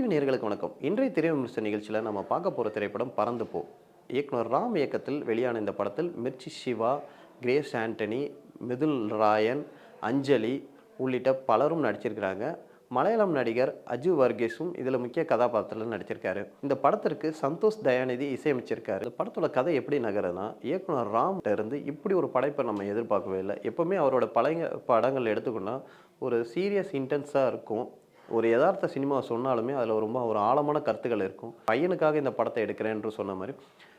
நேயர்களுக்கு வணக்கம். இன்றைய திரை விமர்சன நிகழ்ச்சியில நம்ம பார்க்க போற திரைப்படம் பறந்து போ. இயக்குனர் ராம் இயக்கத்தில் வெளியான இந்த படத்தில் மிர்ச்சி சிவா, கிரேஸ் ஆண்டனி, மிதுல் ராயன், அஞ்சலி உள்ளிட்ட பலரும் நடிச்சிருக்கிறாங்க. மலையாளம் நடிகர் அஜு வர்கீஸும் இதில் முக்கிய கதாபாத்திரத்தில் நடிச்சிருக்காரு. இந்த படத்திற்கு சந்தோஷ் தயாநிதி இசையமைச்சிருக்காரு. இந்த படத்தோட கதை எப்படி நகருதுன்னா, இயக்குனர் ராம் இருந்து இப்படி ஒரு படைப்பை நம்ம எதிர்பார்க்கவே இல்லை. எப்பவுமே அவரோட பழைய படங்கள் எடுத்துக்கொண்டா ஒரு சீரியஸ் இன்டென்ஸாக இருக்கும். ஒரு யதார்த்த சினிமா சொன்னாலுமே அதில் ரொம்ப ஒரு ஆழமான கருத்துக்கள் இருக்கும். பையனுக்காக இந்த படத்தை எடுக்கிறேன்னு சொன்ன மாதிரி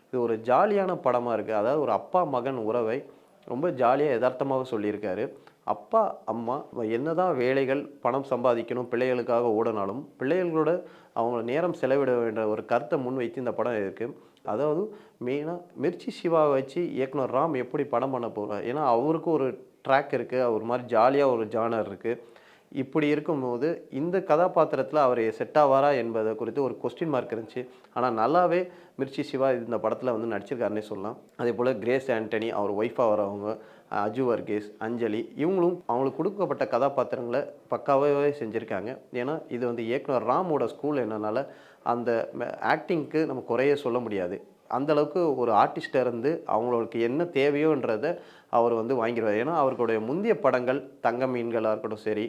இது ஒரு ஜாலியான படமாக இருக்குது. அதாவது ஒரு அப்பா மகன் உறவை ரொம்ப ஜாலியாக யதார்த்தமாக சொல்லியிருக்காரு. அப்பா அம்மா என்னதான் வேலைகள் பணம் சம்பாதிக்கணும் பிள்ளைகளுக்காக ஓடினாலும் பிள்ளைகளோட அவங்க நேரம் செலவிட வேண்டிய ஒரு கருத்தை முன்வைத்து இந்த படம் இருக்குது. அதாவது மெயினாக மிர்ச்சி சிவாவை வச்சு இயக்குனர் ராம் எப்படி படம் பண்ண போகிறார். ஏன்னா அவருக்கு ஒரு ட்ராக் இருக்குது, ஒரு மாதிரி ஜாலியாக ஒரு ஜானர் இருக்குது. இப்படி இருக்கும்போது இந்த கதாபாத்திரத்தில் அவர் செட் ஆவாரா என்பதை குறித்து ஒரு கொஸ்டின் மார்க் இருந்துச்சு. ஆனால் நல்லாவே மிர்ச்சி சிவா இந்த படத்தில் வந்து நடிச்சிருக்காருன்னே சொல்லலாம். அதே போல் கிரேஸ் ஆண்டனி அவர் ஒய்ஃபாக வரவங்க, அஜு வர்கீஸ், அஞ்சலி இவங்களும் அவங்களுக்கு கொடுக்கப்பட்ட கதாபாத்திரங்களை பக்காவாகவே செஞ்சுருக்காங்க. ஏன்னா இது வந்து இயக்குனர் ராமோட ஸ்கூல் என்னன்னால அந்த ஆக்டிங்க்கு நம்ம குறைய சொல்ல முடியாது. அந்தளவுக்கு ஒரு ஆர்டிஸ்ட்டாக இருந்து அவங்களுக்கு என்ன தேவையோன்றத அவர் வந்து வாங்கிடுவார். ஏன்னா அவர்களுடைய முந்தைய படங்கள் தங்க மீன்களாக இருக்கட்டும் சரி,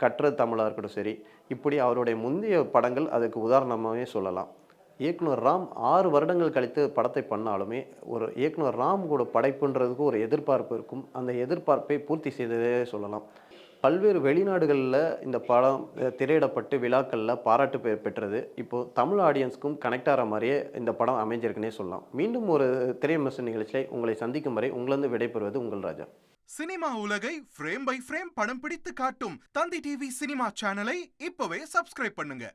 கற்ற தமிழாக இருக்கட்டும் சரி, இப்படி அவருடைய முந்தைய படங்கள் அதுக்கு உதாரணமாகவே சொல்லலாம். இயக்குனர் ராம் 6 வருடங்கள் கழித்து படத்தை பண்ணாலுமே ஒரு இயக்குனர் ராம் கூட படைப்புன்றதுக்கு ஒரு எதிர்பார்ப்பு இருக்கும். அந்த எதிர்பார்ப்பை பூர்த்தி செய்ததே சொல்லலாம். பல்வேறு வெளிநாடுகளில் இந்த படம் திரையிடப்பட்டு விழாக்களில் பாராட்டு பெற்றது. இப்போது தமிழ் ஆடியன்ஸ்க்கும் கனெக்ட் ஆகிற மாதிரியே இந்த படம் அமைஞ்சிருக்குன்னே சொல்லலாம். மீண்டும் ஒரு திரை விமர்சன நிகழ்ச்சியை உங்களை சந்திக்கும் வரை உங்களிருந்து விடைபெறுவது உங்கள் ராஜா. சினிமா உலகை ஃப்ரேம் பை ஃப்ரேம் படம் பிடித்து காட்டும் தந்தி டிவி சினிமா சேனலை இப்பவே சப்ஸ்கிரைப் பண்ணுங்க.